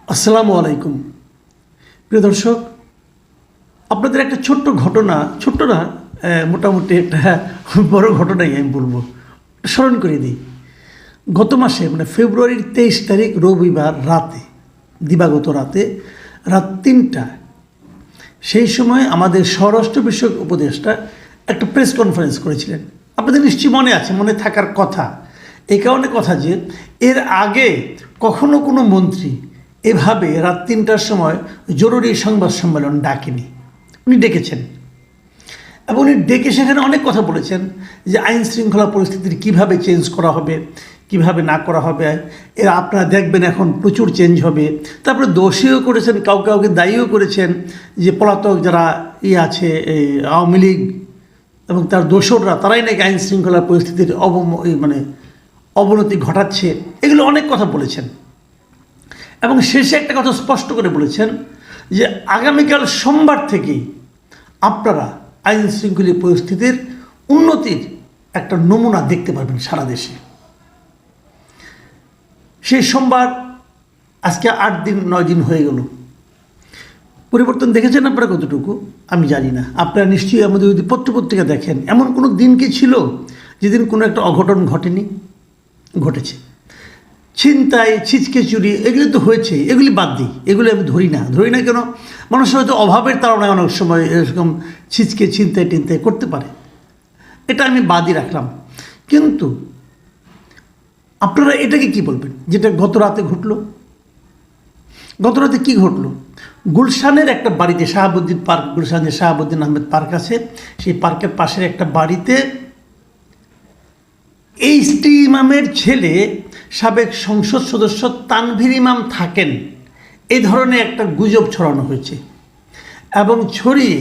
আসসালামু আলাইকুম প্রিয় দর্শক, আপনাদের একটা ছোট্ট ঘটনা, ছোট্ট না, মোটামুটি একটা বড় ঘটনাই আমি বলবো, স্মরণ করে দিই। গত মাসে মানে ফেব্রুয়ারির 23 তারিখ রবিবার রাতে, দিবাগত রাতে, রাত 3টা, সেই সময় আমাদের স্বরাষ্ট্র বিষয়ক উপদেষ্টা একটা প্রেস কনফারেন্স করেছিলেন। আপনাদের নিশ্চয়ই মনে আছে, মনে থাকার কথা। এই কারণে কথা যে এর আগে কখনো কোনো মন্ত্রী এভাবে রাত 3টার সময় জরুরি সংবাদ সম্মেলন ডাকেনি। উনি ডেকেছেন এবং উনি ডেকে সেখানে অনেক কথা বলেছেন যে আইন শৃঙ্খলা পরিস্থিতির কীভাবে চেঞ্জ করা হবে, কিভাবে না করা হবে, এরা আপনারা দেখবেন এখন প্রচুর চেঞ্জ হবে। তারপরে দোষীও করেছেন, কাউকে কাউকে দায়ীও করেছেন যে পলাতক যারা আছে এই আওয়ামী লীগ এবং তার দোসররা, তারাই নাকি আইন শৃঙ্খলা পরিস্থিতির অবনতি ঘটাচ্ছে। এগুলো অনেক কথা বলেছেন এবং শেষে একটা কথা স্পষ্ট করে বলেছেন যে আগামীকাল সোমবার থেকেই আপনারা আইন শৃঙ্খলা পরিস্থিতির উন্নতির একটা নমুনা দেখতে পারবেন সারা দেশে। সেই সোমবার আজকে 8 দিন 9 দিন হয়ে গেল। পরিবর্তন দেখেছেন আপনারা কতটুকু আমি জানি না। আপনারা নিশ্চয়ই আমাদের যদি পত্রপত্রিকা দেখেন, এমন কোনো দিন কি ছিল যেদিন কোনো একটা অঘটন ঘটেনি? ঘটেছে। ছিনতাই, ছিচকে চুরি, এগুলি তো হয়েছে, এগুলি বাদ দিই, এগুলি আমি ধরি না কেন? মানুষ হয়তো অভাবের তাড়নায় অনেক সময় এরকম ছিচকে ছিনতাই টিনতাই করতে পারে, এটা আমি বাদই রাখলাম। কিন্তু আপনারা এটাকে কি বলবেন যেটা গত রাতে ঘটলো? গত রাতে কী ঘটলো? গুলশানের একটা বাড়িতে, শাহাবুদ্দিন পার্ক, গুলশানের শাহাবুদ্দিন আহমেদ পার্ক আছে, সেই পার্কের পাশের একটা বাড়িতে এইচটি ইমামের ছেলে, সাবেক সংসদ সদস্য তানভীর ইমাম থাকেন, এই ধরনের একটা গুজব ছড়ানো হয়েছে এবং ছড়িয়ে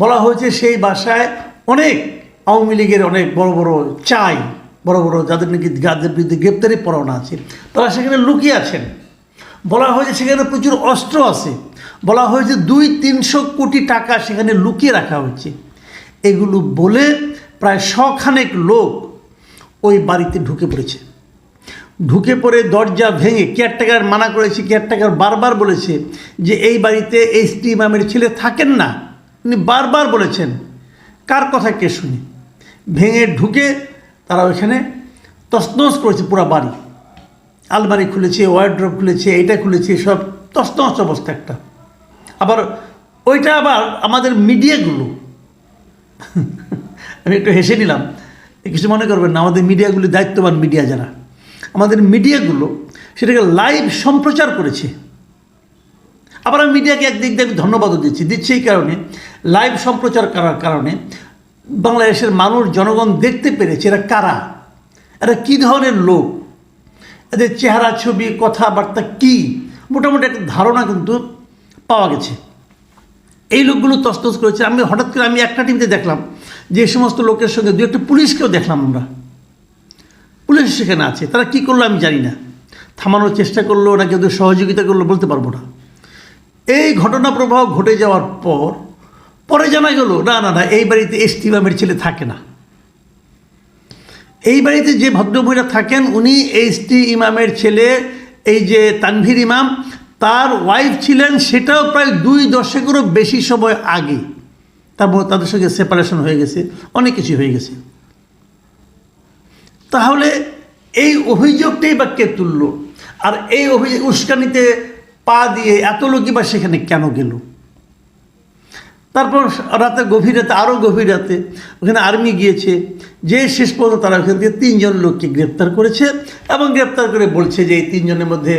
বলা হয়েছে সেই বাসায় অনেক আওয়ামী লীগের অনেক বড় বড় যাদের নাকি যাদের বিরুদ্ধে গ্রেপ্তারি পরোয়ানা আছে, তারা সেখানে লুকিয়ে আছেন। বলা হয়েছে সেখানে প্রচুর অস্ত্র আছে, বলা হয়েছে 200-300 কোটি টাকা সেখানে লুকিয়ে রাখা হয়েছে। এগুলো বলে প্রায় 100 খানেক লোক ওই বাড়িতে ঢুকে পড়ে দরজা ভেঙে, কেয়ারটেকার মানা করেছে, কেয়ারটেকার বারবার বলেছে যে এই বাড়িতে এইচটি ইমামের ছেলে থাকেন না, উনি বারবার বলেছেন। কার কথা কে শুনি? ভেঙে ঢুকে তারা ওইখানে তছনছ করেছে পুরো বাড়ি। আলমারি খুলেছে, ওয়ার্ড্রপ খুলেছে, এইটা খুলেছে, সব তছনছ অবস্থা একটা। আবার ওইটা আবার আমাদের মিডিয়াগুলো আমি একটু হেসে নিলাম, কিছু মনে করবেন না, আমাদের মিডিয়াগুলি দায়িত্ববান মিডিয়া যারা, আমাদের মিডিয়াগুলো সেটাকে লাইভ সম্প্রচার করেছে। আবার আমি মিডিয়াকে একদিক দিয়ে আমি ধন্যবাদও দিচ্ছি এই কারণে, লাইভ সম্প্রচার করার কারণে বাংলাদেশের মানুষ, জনগণ দেখতে পেরেছে এরা কারা, এরা কী ধরনের লোক, এদের চেহারা, ছবি, কথাবার্তা কী, মোটামুটি একটা ধারণা কিন্তু পাওয়া গেছে। এই লোকগুলো তছনছ করেছে। আমি হঠাৎ করে আমি একটা টিভিতে দেখলাম যে সমস্ত লোকের সঙ্গে 2-1টা পুলিশকেও দেখলাম আমরা, পুলিশ সেখানে আছে। তারা কী করলো আমি জানি না, থামানোর চেষ্টা করলো নাকি ওদের সহযোগিতা করলো বলতে পারবো না। এই ঘটনা প্রবাহ ঘটে যাওয়ার পরে জানা গেল না, এই বাড়িতে এইচটি ইমামের ছেলে থাকে না। এই বাড়িতে যে ভদ্রমহিলা থাকেন উনি এইচটি ইমামের ছেলে, এই যে তানভীর ইমাম, তার ওয়াইফ ছিলেন, সেটাও প্রায় 2 দশকেরও বেশি সময় আগে। তারপর তাদের সঙ্গে সেপারেশন হয়ে গেছে, অনেক কিছু হয়ে গেছে। তাহলে এই অভিযোগটাই বা কে তুললো? আর এই অভিযোগ উস্কানিতে পা দিয়ে এত লোকই বা সেখানে কেন গেল? তারপর রাতে গভীর রাতে, আরও গভীর রাতে ওখানে আর্মি গিয়েছে, যে শেষ পর্যন্ত তারা ওখান থেকে 3 জন লোককে গ্রেপ্তার করেছে এবং গ্রেপ্তার করে বলছে যে এই 3 জনের মধ্যে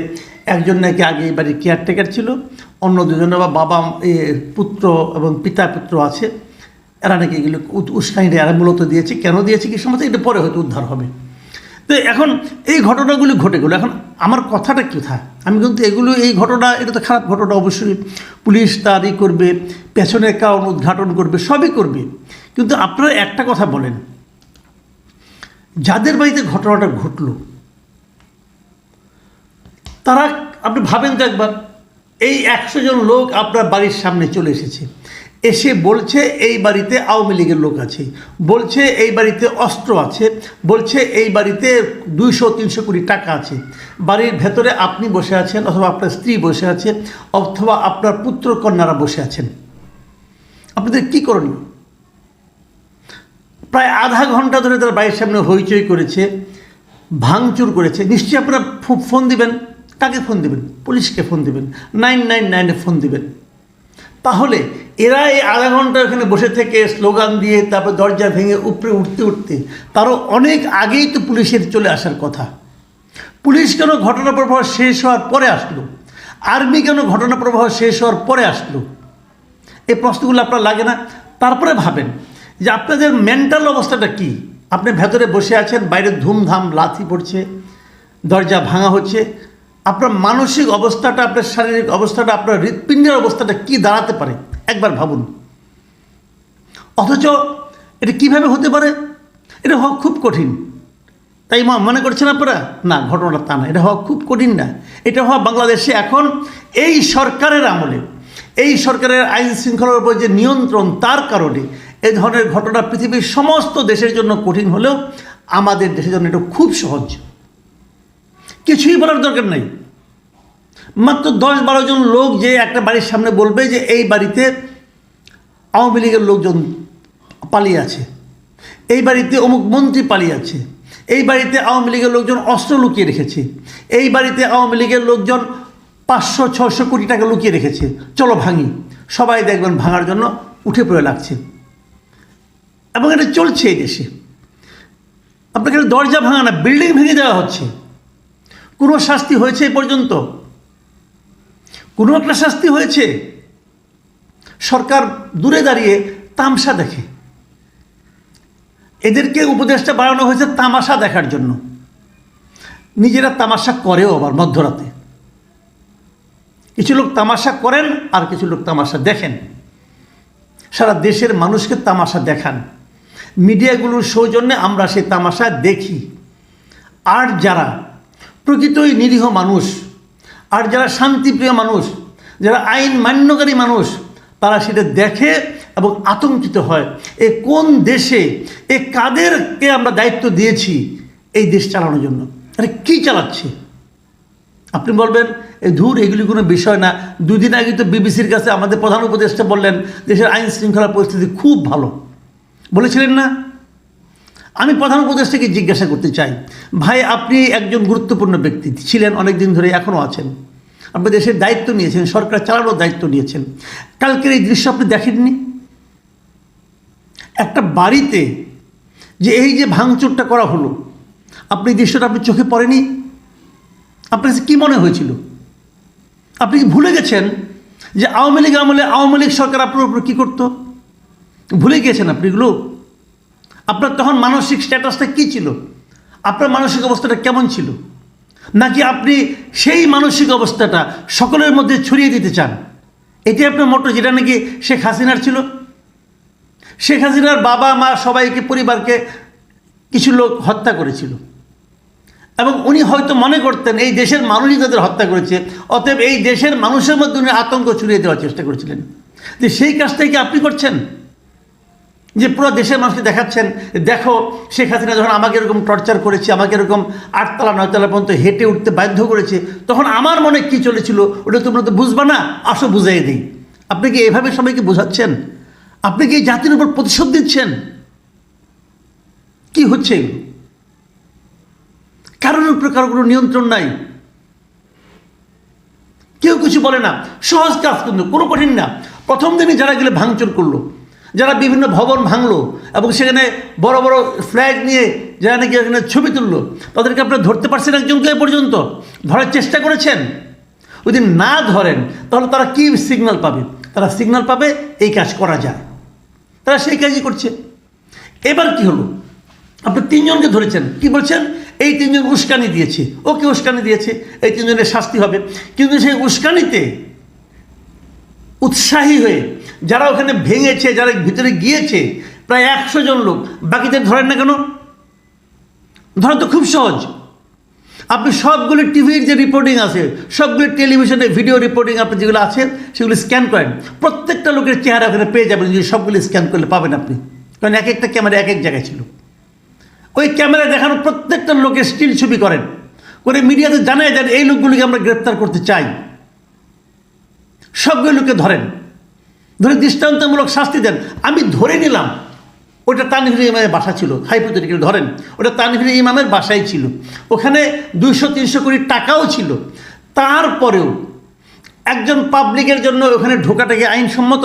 একজন নাকি আগে এই বাড়ির কেয়ারটেকার ছিল, অন্য 2 জন বা বাবা পুত্র এবং পিতা পুত্র আছে, এরা নাকি এগুলো উস্কানিটা এরা মূলত দিয়েছে। কেন দিয়েছে কি সমস্যা, এটা পরে হয়তো উদ্ধার হবে। তো এখন এই ঘটনাগুলি ঘটে গেলো। এখন আমার কথাটা কোথায়? আমি কিন্তু এই ঘটনা, এটা তো খারাপ ঘটনা, অবশ্যই পুলিশ তারই করবে, পেছনের কারণ উদ্ঘাটন করবে, সবই করবে। কিন্তু আপনারা একটা কথা বলেন, যাদের বাড়িতে ঘটনাটা ঘটলো তারা, আপনি ভাবেন তো একবার, এই 100 জন লোক আপনার বাড়ির সামনে চলে এসেছে, এসে বলছে এই বাড়িতে আওয়ামী লীগের লোক আছে, বলছে এই বাড়িতে অস্ত্র আছে, বলছে এই বাড়িতে 200-300 কোটি টাকা আছে। বাড়ির ভেতরে আপনি বসে আছেন, অথবা আপনার স্ত্রী বসে আছে, অথবা আপনার পুত্র কন্যারা বসে আছেন। আপনাদের কী করণীয়? প্রায় আধা ঘন্টা ধরে তারা বাড়ির সামনে হইচই করেছে, ভাঙচুর করেছে। নিশ্চয়ই আপনারা ফোন দিবেন। কাকে ফোন দিবেন? পুলিশকে ফোন দিবেন, 999-এ ফোন দিবেন। তাহলে এরা এই আধা ঘন্টা ওখানে বসে থেকে স্লোগান দিয়ে তারপর দরজা ভেঙে উপরে উঠতে উঠতে তারও অনেক আগেই তো পুলিশের চলে আসার কথা। পুলিশ কেন ঘটনা প্রবাহ শেষ হওয়ার পরে আসলো? আর্মি কেন ঘটনা প্রবাহ শেষ হওয়ার পরে আসলো? এই প্রশ্নগুলো আপনার লাগে না? তারপরে ভাবেন যে আপনাদের মেন্টাল অবস্থাটা কি। আপনি ভেতরে বসে আছেন, বাইরে ধুমধাম লাথি পড়ছে, দরজা ভাঙা হচ্ছে। আপনার মানসিক অবস্থাটা, আপনার শারীরিক অবস্থাটা, আপনার হৃৎপিণ্ডের অবস্থাটা কি দাঁড়াতে পারে একবার ভাবুন। অথচ এটা কিভাবে হতে পারে? এটা হওয়া খুব কঠিন, তাই মনে করছেন আপনারা? না, ঘটনাটা তা না। এটা হওয়া খুব কঠিন না। এটা হওয়া বাংলাদেশে এখন এই সরকারের আমলে, এই সরকারের আইন শৃঙ্খলার উপর যে নিয়ন্ত্রণ, তার কারণে এই ধরনের ঘটনা পৃথিবীর সমস্ত দেশের জন্য কঠিন হলেও আমাদের দেশের জন্য এটা খুব সহজ। কিছুই বলার দরকার নাই। মাত্র 10-12 জন লোক যে একটা বাড়ির সামনে বলবে যে এই বাড়িতে আওয়ামী লীগের লোকজন পালিয়ে আছে, এই বাড়িতে অমুক মন্ত্রী পালিয়ে আছে, এই বাড়িতে আওয়ামী লীগের লোকজন অস্ত্র লুকিয়ে রেখেছে, এই বাড়িতে আওয়ামী লীগের লোকজন 500-600 কোটি টাকা লুকিয়ে রেখেছে, চলো ভাঙি। সবাই দেখবেন ভাঙার জন্য উঠে পড়ে লাগছে। এবং এটা চলছে এই দেশে। আপনাকে দরজা ভাঙা না, বিল্ডিং ভেঙে দেওয়া হচ্ছে। কোনো শাস্তি হয়েছে এই পর্যন্ত? কোনো একটা শাস্তি হয়েছে? সরকার দূরে দাঁড়িয়ে তামাশা দেখে। এদেরকে উপদেশটা বাড়ানো হয়েছে তামাশা দেখার জন্য। নিজেরা তামাশা করেও আবার মধ্যরাতে। কিছু লোক তামাশা করেন আর কিছু লোক তামাশা দেখেন। সারা দেশের মানুষকে তামাশা দেখান। মিডিয়াগুলোর সৌজন্যে আমরা সেই তামাশা দেখি। আর যারা প্রকৃতই নিরীহ মানুষ, আর যারা শান্তিপ্রিয় মানুষ, যারা আইন মান্যকারী মানুষ, তারা সেটা দেখে এবং আতঙ্কিত হয়। এ কোন দেশে, এ কাদেরকে আমরা দায়িত্ব দিয়েছি এই দেশ চালানোর জন্য? আরে কী চালাচ্ছে? আপনি বলবেন এই ধুর, এগুলি কোনো বিষয় না। 2 দিন আগে তো বিবিসির কাছে আমাদের প্রধান উপদেষ্টা বললেন দেশের আইন শৃঙ্খলা পরিস্থিতি খুব ভালো, বলেছিলেন না? আমি প্রধান উপদেষ্টাকে জিজ্ঞাসা করতে চাই, ভাই আপনি একজন গুরুত্বপূর্ণ ব্যক্তি ছিলেন, অনেক দিন ধরে এখনও আছেন, আপনি দেশের দায়িত্ব নিয়েছেন, সরকার চালানোর দায়িত্ব নিয়েছেন। কালকের এই দৃশ্য আপনি দেখেননি? একটা বাড়িতে যে এই যে ভাঙচুরটা করা হলো, আপনি দৃশ্যটা আপনি চোখে পড়েনি? আপনার কাছে কী মনে হয়েছিল? আপনি কি ভুলে গেছেন যে আওয়ামী লীগ আমলে আওয়ামী লীগ সরকার আপনার উপর কী করতো? ভুলে গিয়েছেন আপনি এগুলো? আপনার তখন মানসিক স্ট্যাটাসটা কী ছিল? আপনার মানসিক অবস্থাটা কেমন ছিল? নাকি আপনি সেই মানসিক অবস্থাটা সকলের মধ্যে ছড়িয়ে দিতে চান? এটি আপনার মোটো, যেটা নাকি শেখ হাসিনার ছিল। শেখ হাসিনার বাবা মা সবাইকে, পরিবারকে কিছু লোক হত্যা করেছিল, এবং উনি হয়তো মনে করতেন এই দেশের মানুষই তাদের হত্যা করেছে, অতএব এই দেশের মানুষের মধ্যে উনি আতঙ্ক ছড়িয়ে দেওয়ার চেষ্টা করেছিলেন। যে সেই কাজটাই কি আপনি করছেন? যে পুরো দেশের মানুষকে দেখাচ্ছেন, দেখো শেখ হাসিনা যখন আমাকে এরকম টর্চার করেছে, আমাকে এরকম 8তলা 9তলা পর্যন্ত হেঁটে উঠতে বাধ্য করেছে, তখন আমার মনে কী চলেছিল ওটা তোমরা তো বুঝবা না, আসো বুঝাই দিই। আপনি কি এভাবে সবাইকে বোঝাচ্ছেন? আপনি কি এই জাতির উপর প্রতিশোধ দিচ্ছেন? কি হচ্ছে এগুলো? কারোর উপরে কারো কোনো নিয়ন্ত্রণ নাই, কেউ কিছু বলে না। সহজ কাজ, কিন্তু কোনো কঠিন না। প্রথম দিনই যারা গেলে ভাঙচুর করলো, যারা বিভিন্ন ভবন ভাঙলো এবং সেখানে বড় বড় ফ্ল্যাগ নিয়ে যারা নাকি এখানে ছবি তুললো, তাদেরকে আপনারা ধরতে পারছেন একজনকে এ পর্যন্ত? ধরার চেষ্টা করেছেন? যদি না ধরেন তাহলে তারা কি সিগন্যাল পাবে? তারা সিগন্যাল পাবে এই কাজ করা যায়, তারা সেই কাজই করছে। এবার কি হলো? আপনি 3 জনকে ধরেছেন, কি বলছেন? এই 3 জন উস্কানি দিয়েছে। ওকে, উস্কানি দিয়েছে, এই 3 জনের শাস্তি হবে। কিন্তু সেই উস্কানিতে উৎসাহী হয়ে যারা ওখানে ভেঙেছে, যারা ভিতরে গিয়েছে, প্রায় 100 জন লোক, বাকিদের ধরেন না কেন? ধরা তো খুব সহজ। আপনি সবগুলি টিভির যে রিপোর্টিং আছে, সবগুলি টেলিভিশনে ভিডিও রিপোর্টিং আপনি যেগুলো আছে সেগুলো স্ক্যান করেন, প্রত্যেকটা লোকের চেহারা ওখানে পেয়ে যাবেন। যদি সবগুলি স্ক্যান করলে পাবেন আপনি, কারণ এক একটা ক্যামেরা এক এক জায়গায় ছিল। ওই ক্যামেরা দেখানো প্রত্যেকটা লোকের স্টিল ছবি করেন, করে মিডিয়াতে জানাই দেন এই লোকগুলিকে আমরা গ্রেপ্তার করতে চাই। সবগুলো লোককে ধরেন, ধরে দৃষ্টান্তমূলক শাস্তি দেন। আমি ধরে নিলাম ওটা তানভীর ইমামের বাসা ছিল, হাইপোথেটিক্যালি ধরেন ওটা তানভীর ইমামের বাসাই ছিল, ওখানে 200-300 কোটি টাকাও ছিল। তারপরেও একজন পাবলিকের জন্য ওখানে ঢোকাটাকে আইনসম্মত?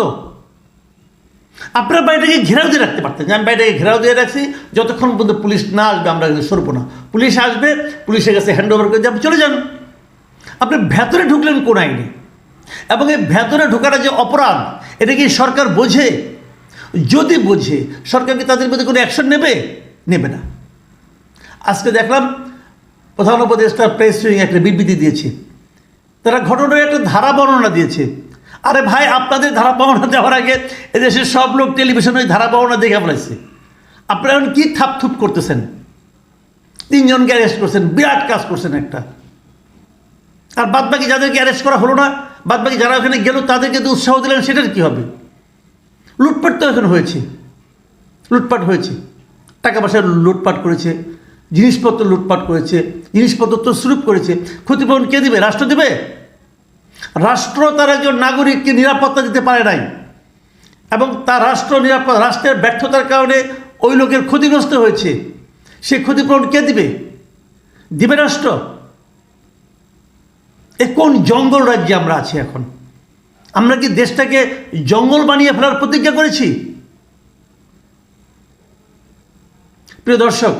আপনার বাড়িটাকে ঘেরাও দিয়ে রাখতে পারতেন, যে আমি বাড়িটাকে ঘেরাও দিয়ে রাখছি, যতক্ষণ পর্যন্ত পুলিশ না আসবে আমরা সরবো না। পুলিশ আসবে, পুলিশের কাছে হ্যান্ড ওভার করে আপনি চলে যান। আপনি ভেতরে ঢুকলেন কোন আইনে? এবং এই ভেতরে ঢোকাটা যে অপরাধ, এটা কি সরকার বোঝে? যদি বোঝে, সরকার কি তাদের মধ্যে কোনো অ্যাকশন নেবে? নেবে না। আজকে দেখলাম প্রধান উপদেষ্টা প্রেস উইং একটা বিবৃতি দিয়েছে, তারা ঘটনার একটা ধারা বর্ণনা দিয়েছে। আরে ভাই, আপনাদের ধারা বর্ণনা দেওয়ার আগে এদেশের সব লোক টেলিভিশনে ওই ধারা বর্ণনা দেখে ফেলেছে। আপনারা এখন কী থাপথুপ করতেছেন? 3 জনকে অ্যারেস্ট করছেন, বিরাট কাজ করছেন একটা। আর বাদবাকি যাদেরকে অ্যারেস্ট করা হলো না, বাদবাকি যারা ওখানে গেল তাদেরকে তো উৎসাহ দিলেন, সেটার কী হবে? লুটপাট তো এখানে হয়েছে, লুটপাট হয়েছে, টাকা পয়সা লুটপাট করেছে, জিনিসপত্র লুটপাট করেছে, জিনিসপত্র তছরূপ করেছে। ক্ষতিপূরণ কে দেবে? রাষ্ট্র দেবে? রাষ্ট্র তার একজন নাগরিককে নিরাপত্তা দিতে পারে নাই, এবং তার রাষ্ট্রের ব্যর্থতার কারণে ওই লোকের ক্ষতিগ্রস্ত হয়েছে, সেই ক্ষতিপূরণ কে দিবে? দিবে রাষ্ট্র? এ কোন জঙ্গল রাজ্যে আমরা আছি এখন? আমরা কি দেশটাকে জঙ্গল বানিয়ে ফেলার প্রতিজ্ঞা করেছি? প্রিয় দর্শক,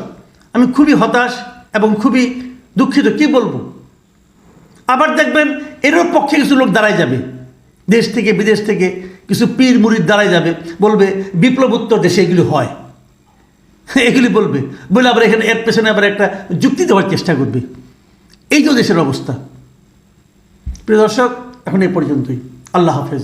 আমি খুবই হতাশ এবং খুবই দুঃখিত। কি বলবো? আবার দেখবেন এরও পক্ষে কিছু লোক দাঁড়ায় যাবে, দেশ থেকে বিদেশ থেকে কিছু পীর মুরিদ দাঁড়ায় যাবে, বলবে বিপ্লবোত্তর দেশে এগুলি হয়, এগুলি বলবে, বলে আবার এখানে এর পেছনে আবার একটা যুক্তি দেওয়ার চেষ্টা করবে। এই তো দেশের অবস্থা। প্রিয় দর্শক, এখন এই পর্যন্তই। আল্লাহ হাফেজ।